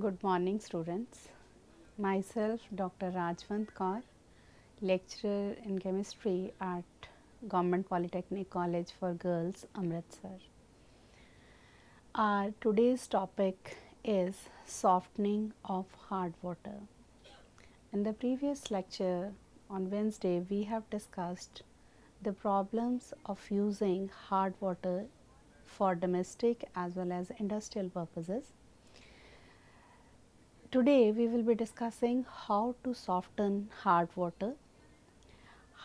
Good morning, students. Myself, Dr. Rajwant Kaur, lecturer in chemistry at Government Polytechnic College for Girls, Amritsar. Our today's topic is softening of hard water. In the previous lecture on Wednesday, we have discussed the problems of using hard water for domestic as well as industrial purposes. Today we will be discussing how to soften hard water.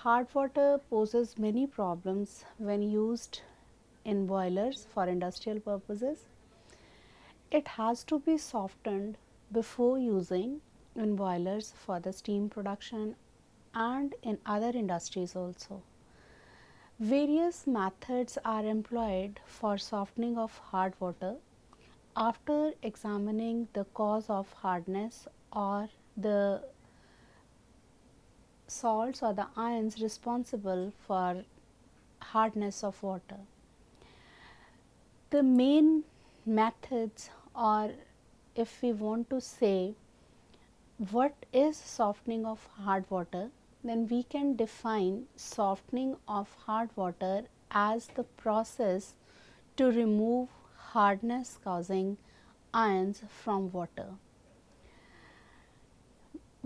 Hard water poses many problems when used in boilers for industrial purposes. It has to be softened before using in boilers for the steam production and in other industries also. Various methods are employed for softening of hard water. After examining the cause of hardness or the salts or the ions responsible for hardness of water. The main methods, or if we want to say what is softening of hard water, then we can define softening of hard water as the process to remove hardness causing ions from water.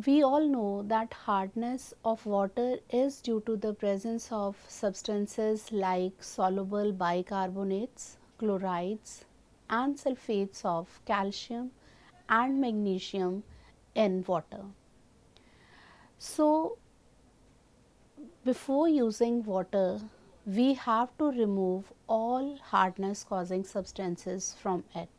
We all know that hardness of water is due to the presence of substances like soluble bicarbonates, chlorides and sulfates of calcium and magnesium in water. So, before using water, we have to remove all hardness causing substances from it.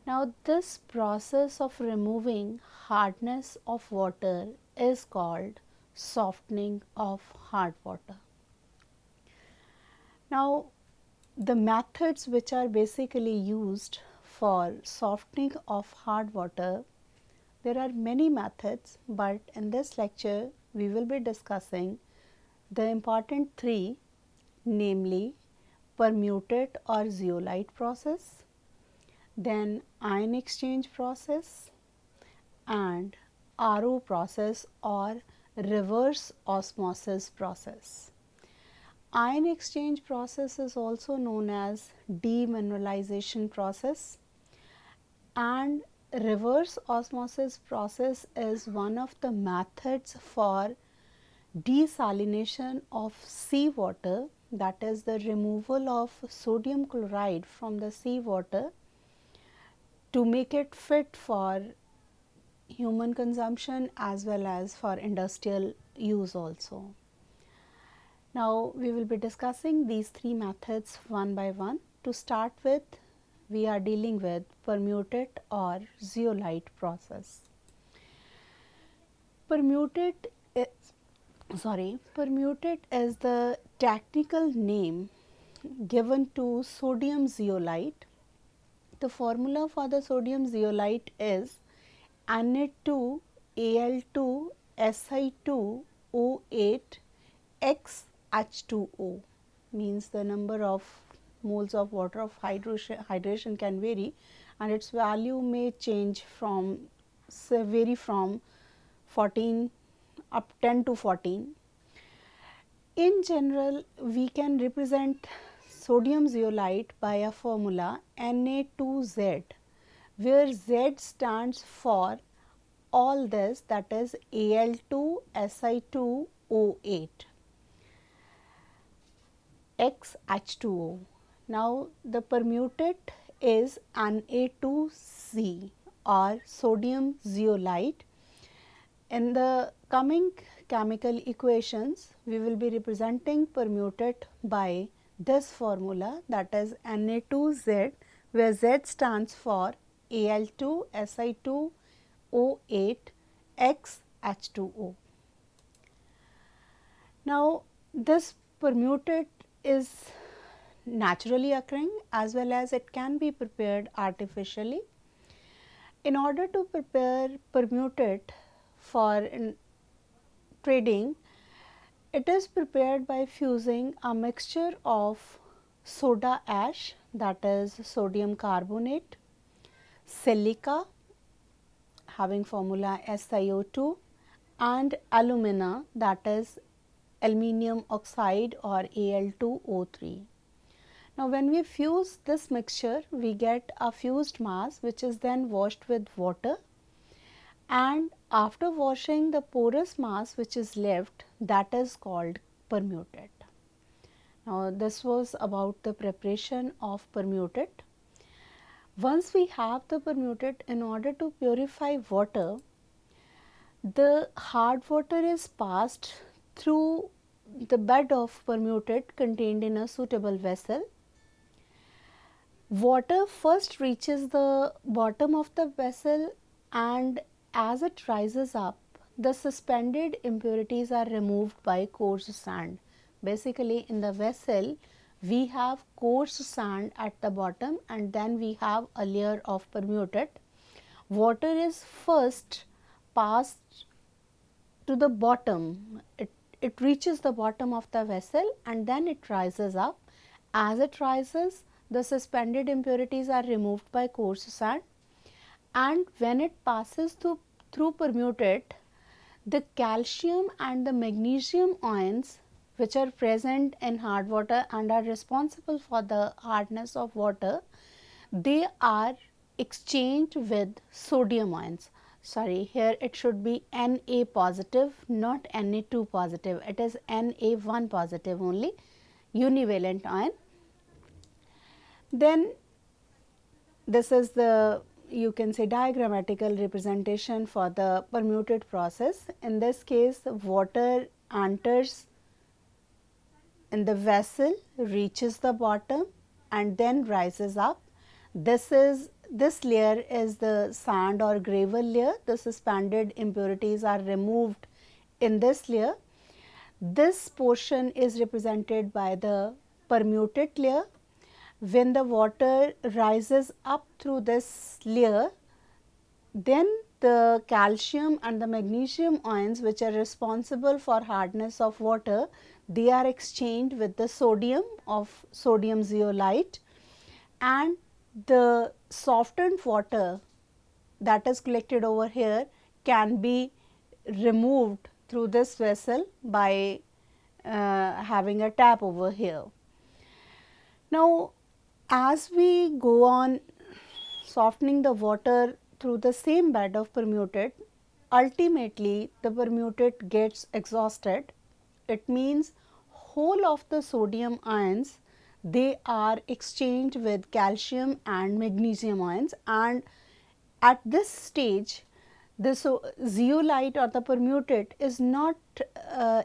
Now, this process of removing hardness of water is called softening of hard water. Now, the methods which are basically used for softening of hard water, there are many methods, but in this lecture we will be discussing the important three, namely permutate or zeolite process, then ion exchange process and RO process or reverse osmosis process. Ion exchange process is also known as demineralization process, and reverse osmosis process is one of the methods for desalination of seawater, that is the removal of sodium chloride from the seawater to make it fit for human consumption as well as for industrial use also. Now, we will be discussing these three methods one by one. To start with, we are dealing with permutate or zeolite process. Permutate is the technical name given to sodium zeolite. The formula for the sodium zeolite is Na2Al2Si2O8 XH2O, means the number of moles of water of hydration can vary and its value may change from vary from 14 up 10 to 14. In general, we can represent sodium zeolite by a formula Na2Z, where Z stands for all this, that is Al2Si2O8 XH2O. Now, the permutate is Na2Z or sodium zeolite. In the coming chemical equations, we will be representing permutate by this formula, that is Na2Z, where Z stands for Al2Si2O8 XH2O. Now, this permutate is naturally occurring as well as it can be prepared artificially. In order to prepare permutate for trading, it is prepared by fusing a mixture of soda ash, that is sodium carbonate, silica having formula SiO2, and alumina, that is aluminium oxide or Al2O3. Now, when we fuse this mixture, we get a fused mass which is then washed with water, and after washing, the porous mass which is left, that is called permutate. Now, this was about the preparation of permutate. Once we have the permutate, in order to purify water, the hard water is passed through the bed of permutate contained in a suitable vessel. Water first reaches the bottom of the vessel, and as it rises up, the suspended impurities are removed by coarse sand. Basically, in the vessel, we have coarse sand at the bottom, and then we have a layer of permutate. Water is first passed to the bottom, it reaches the bottom of the vessel, and then it rises up. As it rises, the suspended impurities are removed by coarse sand, and when it passes through permutate, the calcium and the magnesium ions which are present in hard water and are responsible for the hardness of water, they are exchanged with sodium ions. Sorry, here it should be Na positive, not Na2 positive. It is Na1 positive only, univalent ion. Then this is the, you can say, diagrammatical representation for the permutate process. In this case, water enters in the vessel, reaches the bottom, and then rises up. This layer is the sand or gravel layer. The suspended impurities are removed in this layer. This portion is represented by the permutate layer. When the water rises up through this layer, then the calcium and the magnesium ions which are responsible for hardness of water, they are exchanged with the sodium of sodium zeolite, and the softened water that is collected over here can be removed through this vessel by having a tap over here. Now, as we go on softening the water through the same bed of permutate, ultimately the permutate gets exhausted. It means whole of the sodium ions, they are exchanged with calcium and magnesium ions, and at this stage the zeolite or the permutate is not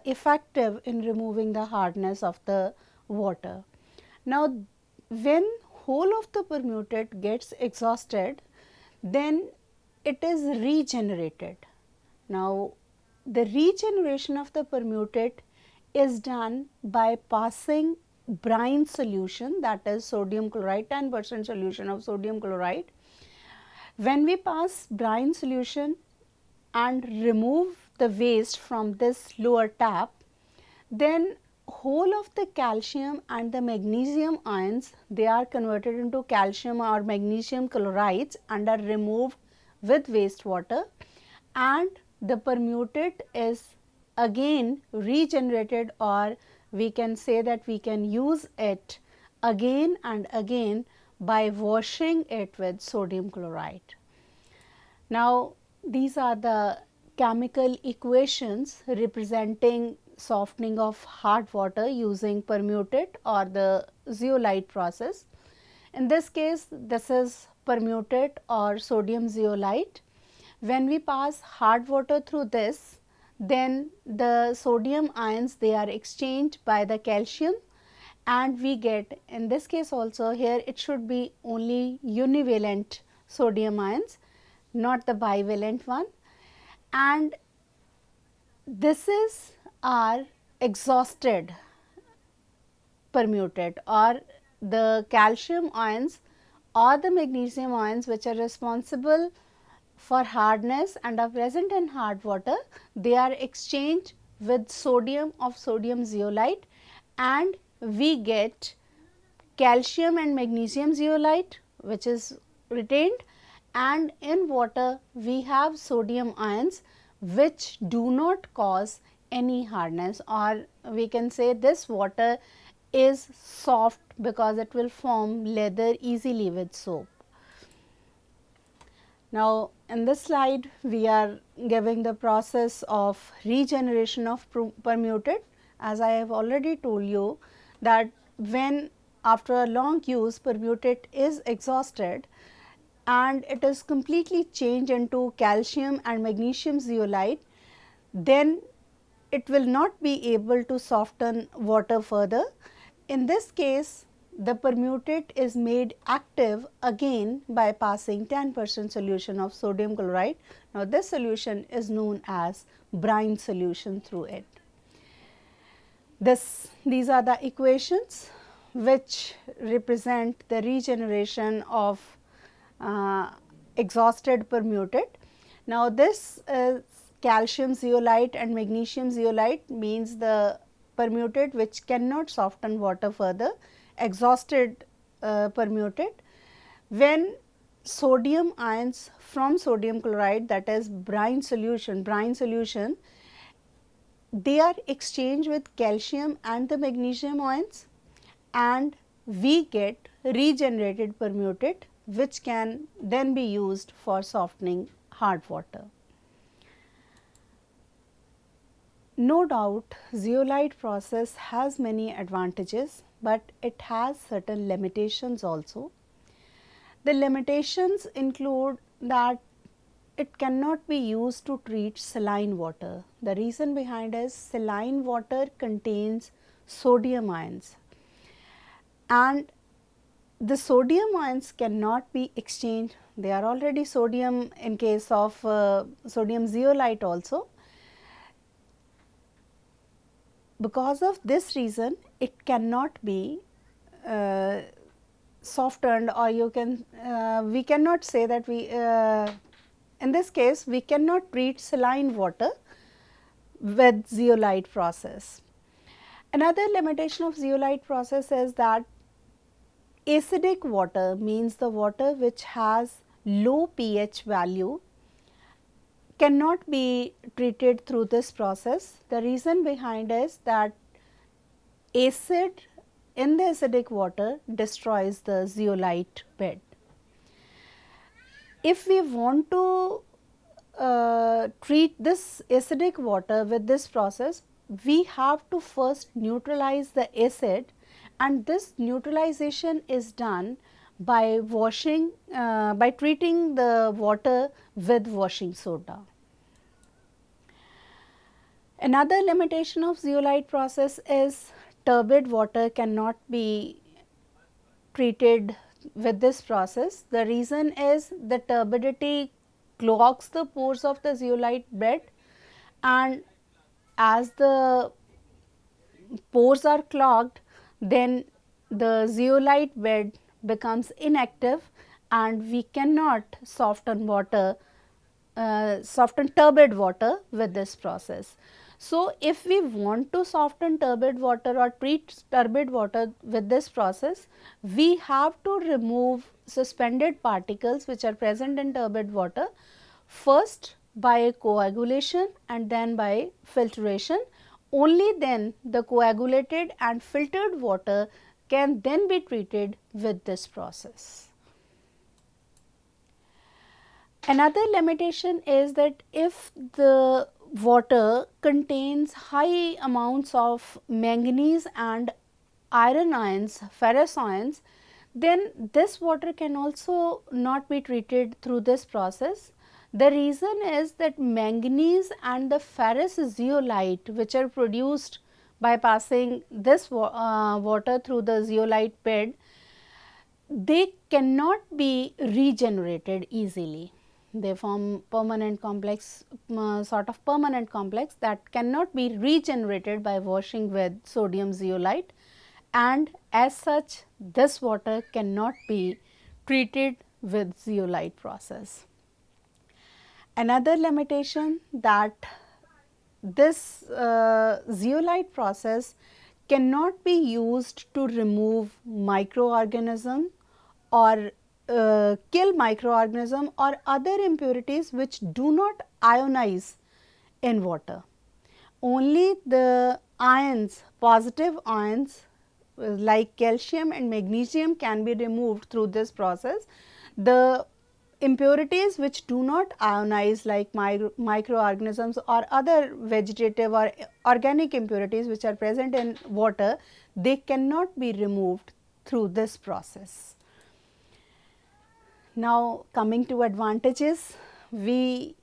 effective in removing the hardness of the water. Now, when whole of the permutate gets exhausted, then it is regenerated. Now, the regeneration of the permutate is done by passing brine solution, that is sodium chloride, 10% solution of sodium chloride. When we pass brine solution and remove the waste from this lower tap, then whole of the calcium and the magnesium ions, they are converted into calcium or magnesium chlorides and are removed with wastewater, and the permutate is again regenerated, or we can say that we can use it again and again by washing it with sodium chloride. Now, these are the chemical equations representing softening of hard water using permutate or the zeolite process. In this case, this is permutate or sodium zeolite. When we pass hard water through this, then the sodium ions, they are exchanged by the calcium, and we get, in this case also, here it should be only univalent sodium ions, not the bivalent one, and this is our exhausted permutate, or the calcium ions or the magnesium ions which are responsible for hardness and are present in hard water, they are exchanged with sodium of sodium zeolite, and we get calcium and magnesium zeolite which is retained, and in water we have sodium ions which do not cause any hardness, or we can say this water is soft because it will form leather easily with soap. Now, in this slide we are giving the process of regeneration of permuted. As I have already told you that when after a long use permutate is exhausted and it is completely changed into calcium and magnesium zeolite, then it will not be able to soften water further. In this case, the permutate is made active again by passing 10% solution of sodium chloride. Now, this solution is known as brine solution through it. These are the equations which represent the regeneration of exhausted permutate. Now, this is calcium zeolite and magnesium zeolite, means the permutate which cannot soften water further, exhausted permutate. When sodium ions from sodium chloride, that is brine solution, they are exchanged with calcium and the magnesium ions, and we get regenerated permutate which can then be used for softening hard water. No doubt zeolite process has many advantages, but it has certain limitations also. The limitations include that it cannot be used to treat saline water. The reason behind is saline water contains sodium ions, and the sodium ions cannot be exchanged. They are already sodium in case of sodium zeolite also. Because of this reason, it cannot be softened, or you can we cannot say that we in this case we cannot treat saline water with zeolite process. Another limitation of zeolite process is that acidic water, means the water which has low pH value, cannot be treated through this process. The reason behind is that acid in the acidic water destroys the zeolite bed. If we want to treat this acidic water with this process, we have to first neutralize the acid, and this neutralization is done by washing by treating the water with washing soda. Another limitation of zeolite process is turbid water cannot be treated with this process. The reason is the turbidity clogs the pores of the zeolite bed, and as the pores are clogged, then the zeolite bed becomes inactive and we cannot soften water, soften turbid water with this process. So, if we want to soften turbid water or treat turbid water with this process, we have to remove suspended particles which are present in turbid water, first by coagulation and then by filtration. Only then the coagulated and filtered water can then be treated with this process. Another limitation is that if the water contains high amounts of manganese and iron ions, ferrous ions, then this water can also not be treated through this process. The reason is that manganese and the ferrous zeolite which are produced by passing this water through the zeolite bed, they cannot be regenerated easily. They form permanent complex, sort of permanent complex that cannot be regenerated by washing with sodium zeolite, and as such this water cannot be treated with zeolite process. Another limitation that this zeolite process cannot be used to remove microorganism or kill microorganism or other impurities which do not ionize in water. Only the ions, positive ions like calcium and magnesium can be removed through this process. The impurities which do not ionize like microorganisms or other vegetative or organic impurities which are present in water, they cannot be removed through this process. Now, coming to advantages, we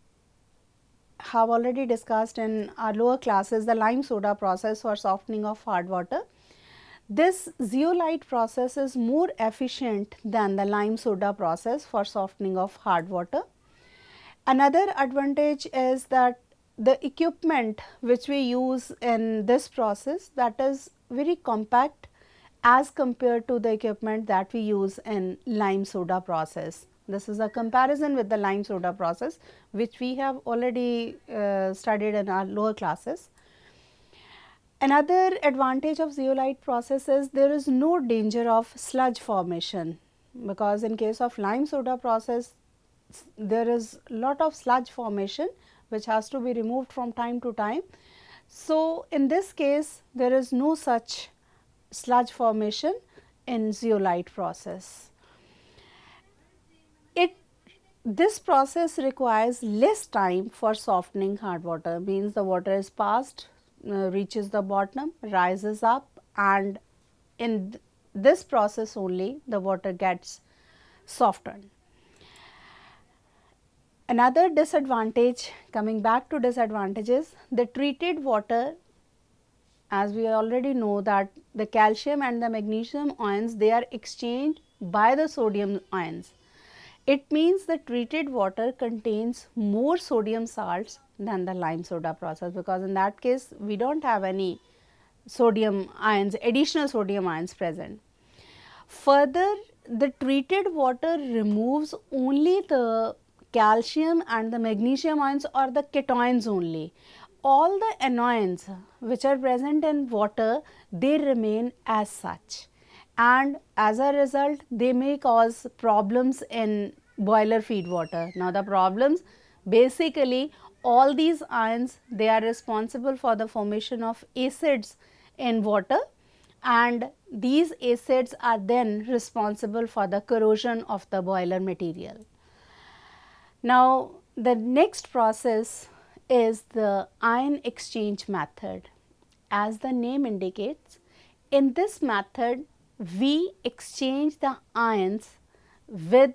have already discussed in our lower classes the lime soda process for softening of hard water. This zeolite process is more efficient than the lime soda process for softening of hard water. Another advantage is that the equipment which we use in this process, that is very compact as compared to the equipment that we use in lime soda process. This is a comparison with the lime soda process which we have already studied in our lower classes. Another advantage of zeolite process is there is no danger of sludge formation, because in case of lime soda process there is lot of sludge formation which has to be removed from time to time. So, in this case there is no such sludge formation in zeolite process. This process requires less time for softening hard water, means the water is passed, reaches the bottom, rises up, and in this process only the water gets softened. Another disadvantage, coming back to disadvantages, the treated water, as we already know that the calcium and the magnesium ions, they are exchanged by the sodium ions. It means the treated water contains more sodium salts than the lime soda process, because in that case we do not have any sodium ions, additional sodium ions present. Further, the treated water removes only the calcium and the magnesium ions or the cations only. All the anions which are present in water, they remain as such, and as a result they may cause problems in boiler feed water. Now, the problems, basically all these ions, they are responsible for the formation of acids in water, and these acids are then responsible for the corrosion of the boiler material. Now, the next process is the ion exchange method. As the name indicates, in this method we exchange the ions with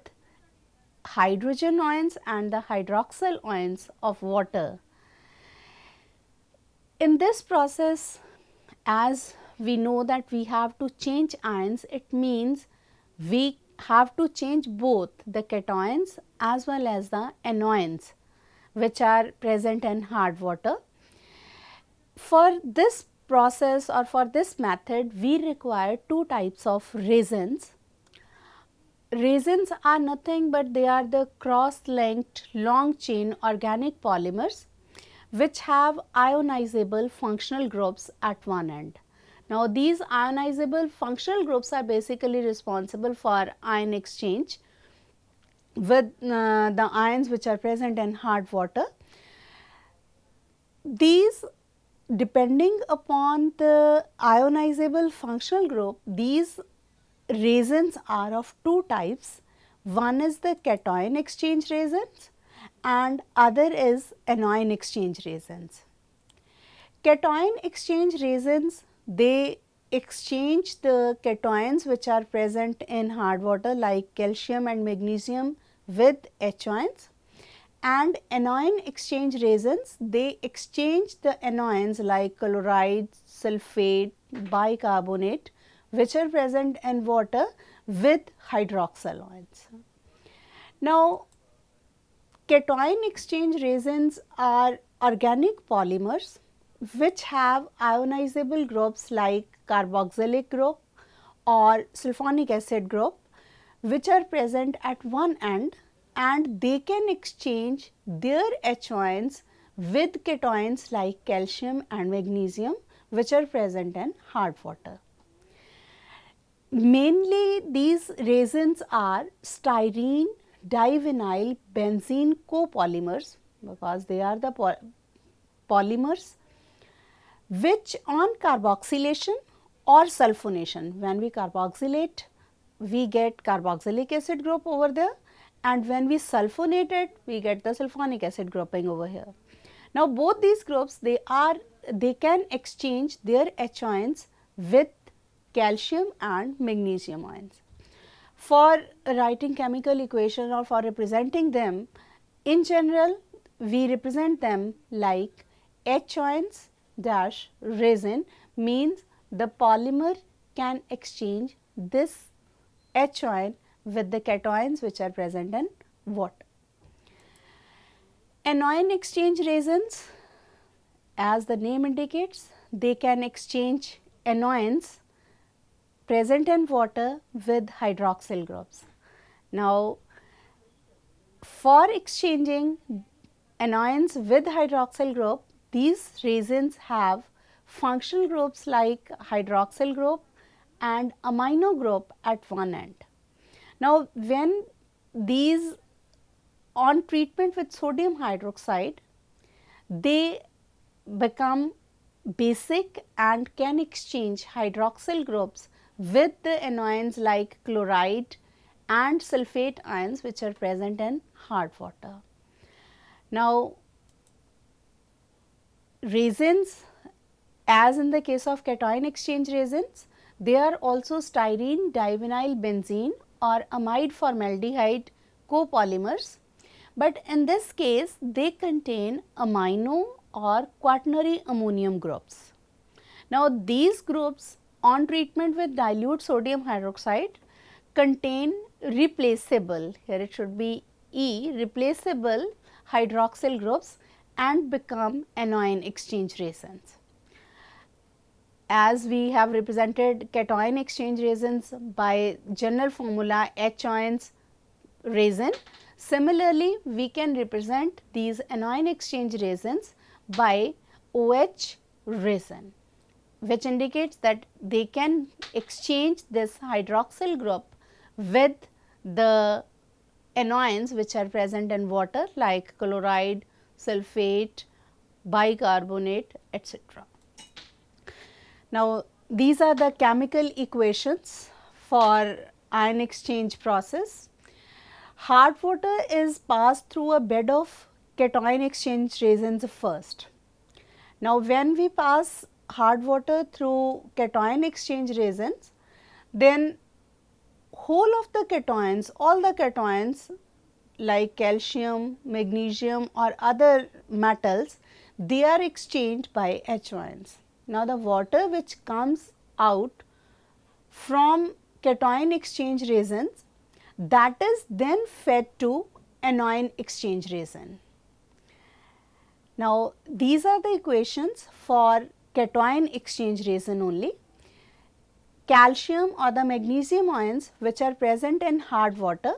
hydrogen ions and the hydroxyl ions of water. In this process, as we know that we have to change ions, it means we have to change both the cations as well as the anions which are present in hard water. For this process or for this method, we require two types of resins. Resins are nothing but they are the cross-linked long chain organic polymers which have ionizable functional groups at one end. Now, these ionizable functional groups are basically responsible for ion exchange with the ions which are present in hard water. These, depending upon the ionizable functional group, these resins are of two types. One is the cation exchange resins and other is anion exchange resins. Cation exchange resins, they exchange the cations which are present in hard water like calcium and magnesium with H ions, and anion exchange resins, they exchange the anions like chloride, sulphate, bicarbonate which are present in water with hydroxyl ions. Now, cation exchange resins are organic polymers which have ionizable groups like carboxylic group or sulfonic acid group which are present at one end, and they can exchange their H ions with cations like calcium and magnesium which are present in hard water. Mainly these resins are styrene divinyl benzene copolymers, because they are the polymers which on carboxylation or sulfonation, when we carboxylate we get carboxylic acid group over there, and when we sulfonate it we get the sulfonic acid grouping over here. Now both these groups they can exchange their H ions with calcium and magnesium ions. For writing chemical equation or for representing them, in general we represent them like H ions dash resin, means the polymer can exchange this H ion with the cations which are present in water. Anion exchange resins, as the name indicates, they can exchange anions present in water with hydroxyl groups. Now, for exchanging anions with hydroxyl group, these resins have functional groups like hydroxyl group and amino group at one end. Now, when these on treatment with sodium hydroxide, they become basic and can exchange hydroxyl groups with the anions like chloride and sulfate ions which are present in hard water. Now, resins, as in the case of cation exchange resins, they are also styrene divinyl benzene or amide formaldehyde copolymers, but in this case they contain amino or quaternary ammonium groups. Now, these groups on treatment with dilute sodium hydroxide contain replaceable, here it should be E, replaceable hydroxyl groups and become anion exchange resins. As we have represented cation exchange resins by general formula H ions resin, similarly we can represent these anion exchange resins by OH resin, which indicates that they can exchange this hydroxyl group with the anions which are present in water like chloride, sulfate, bicarbonate, etc. Now, these are the chemical equations for ion exchange process. Hard water is passed through a bed of cation exchange resins first. Now, when we pass hard water through cation exchange resins, then whole of the cations, all the cations like calcium, magnesium or other metals, they are exchanged by H ions. Now, the water which comes out from cation exchange resins, that is then fed to anion exchange resin. Now, these are the equations for cation exchange resin only. Calcium or the magnesium ions which are present in hard water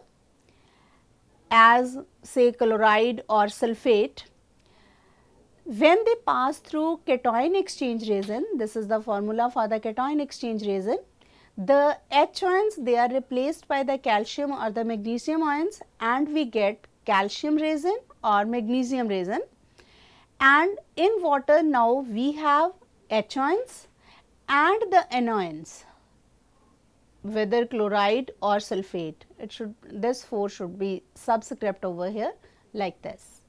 as say chloride or sulfate, when they pass through cation exchange resin, this is the formula for the cation exchange resin, the H ions they are replaced by the calcium or the magnesium ions and we get calcium resin or magnesium resin, and in water now we have H ions and the anions, whether chloride or sulfate. It should, this 4 should be subscript over here like this.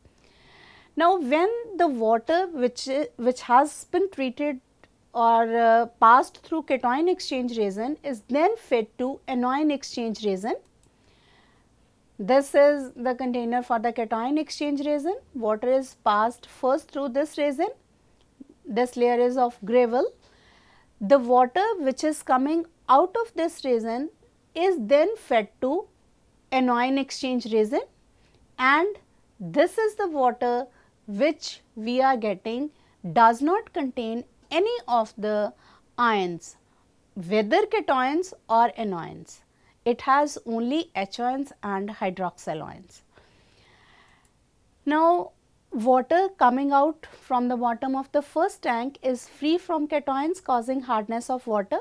Now, when the water which has been treated or passed through cation exchange resin is then fed to anion exchange resin. This is the container for the cation exchange resin. Water is passed first through this resin. This layer is of gravel. The water which is coming out of this resin is then fed to anion exchange resin, and this is the water which we are getting does not contain any of the ions, whether cations or anions. It has only H ions and hydroxyl ions. Now, water coming out from the bottom of the first tank is free from cations causing hardness of water.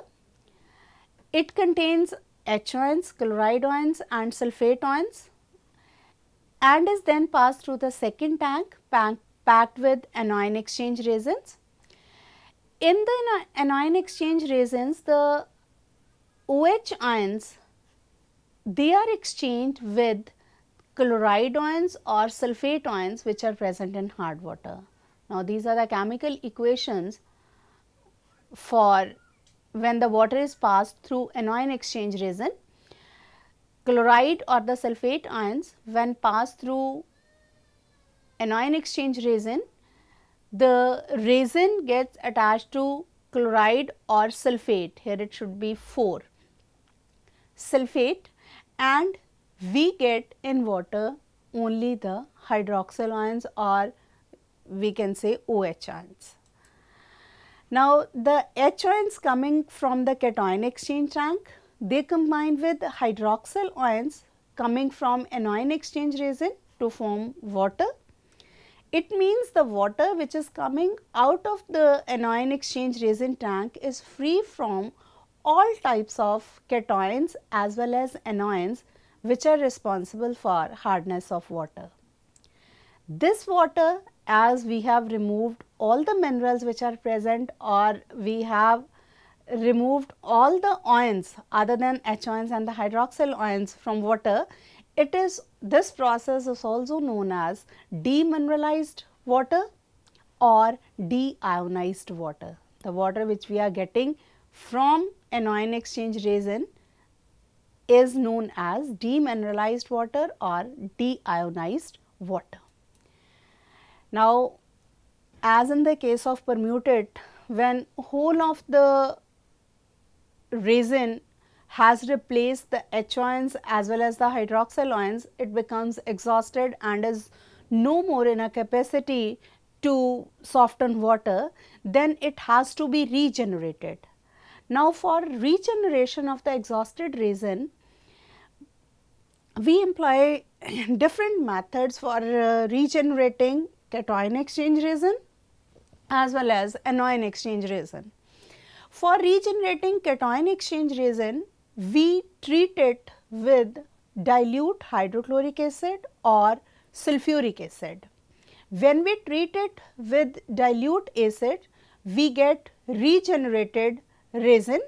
It contains H ions, chloride ions and sulfate ions, and is then passed through the second tank packed with anion exchange resins. In the anion exchange resins, the OH ions, they are exchanged with chloride ions or sulfate ions which are present in hard water. Now, these are the chemical equations for when the water is passed through anion exchange resin. Chloride or the sulfate ions, when passed through anion exchange resin, the resin gets attached to chloride or sulfate, here it should be 4 sulfate, and we get in water only the hydroxyl ions, or we can say OH ions. Now, the H ions coming from the cation exchange tank, they combine with hydroxyl ions coming from anion exchange resin to form water. It means the water which is coming out of the anion exchange resin tank is free from all types of cations as well as anions which are responsible for hardness of water. This water, as we have removed all the minerals which are present, or we have removed all the ions other than H ions and the hydroxyl ions from water, this process is also known as demineralized water or deionized water. The water which we are getting from anion exchange resin is known as demineralized water or deionized water. Now, as in the case of permutate, when whole of the resin has replaced the H ions as well as the hydroxyl ions, it becomes exhausted and is no more in a capacity to soften water, then it has to be regenerated. Now, for regeneration of the exhausted resin, we employ different methods for regenerating cation exchange resin as well as anion exchange resin. For regenerating cation exchange resin, we treat it with dilute hydrochloric acid or sulfuric acid. When we treat it with dilute acid, we get regenerated resin.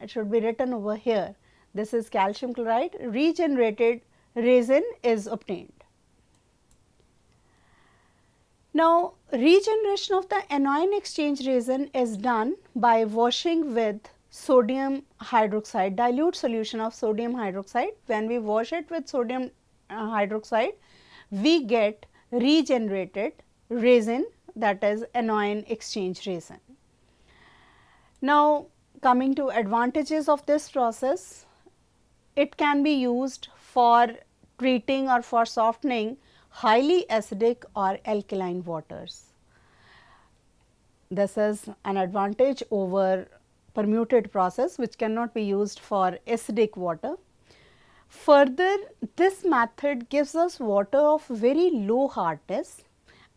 It should be written over here. This is calcium chloride. Regenerated resin is obtained. Now, regeneration of the anion exchange resin is done by washing with sodium hydroxide, dilute solution of sodium hydroxide. When we wash it with sodium hydroxide, we get regenerated resin, that is anion exchange resin. Now, coming to advantages of this process, it can be used for treating or for softening highly acidic or alkaline waters. This is an advantage over permuted process which cannot be used for acidic water. Further, this method gives us water of very low hardness,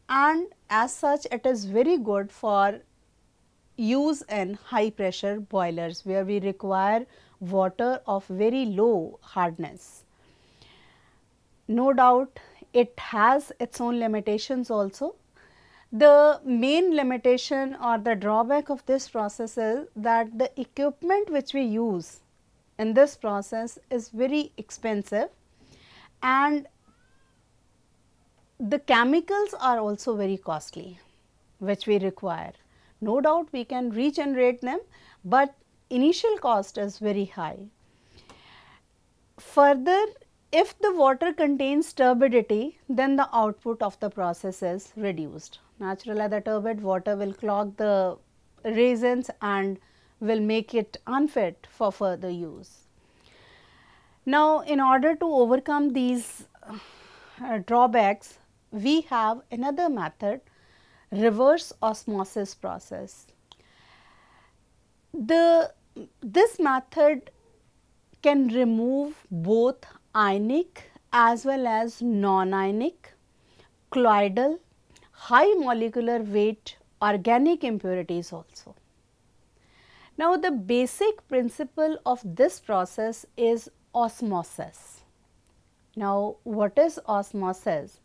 and as such it is very good for use in high pressure boilers where we require water of very low hardness. No doubt it has its own limitations also. The main limitation or the drawback of this process is that the equipment which we use in this process is very expensive, and the chemicals are also very costly which we require. No doubt we can regenerate them, but initial cost is very high. Further, if the water contains turbidity, then the output of the process is reduced. Naturally, the turbid water will clog the resins and will make it unfit for further use. Now, in order to overcome these drawbacks, we have another method, reverse osmosis process. This method can remove both ionic as well as non-ionic, colloidal, high molecular weight organic impurities also. Now, the basic principle of this process is osmosis. Now, what is osmosis?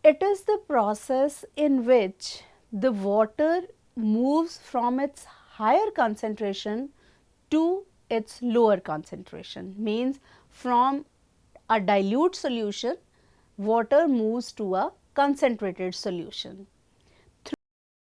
It is the process in which the water moves from its higher concentration to its lower concentration, means from a dilute solution water moves to a concentrated solution.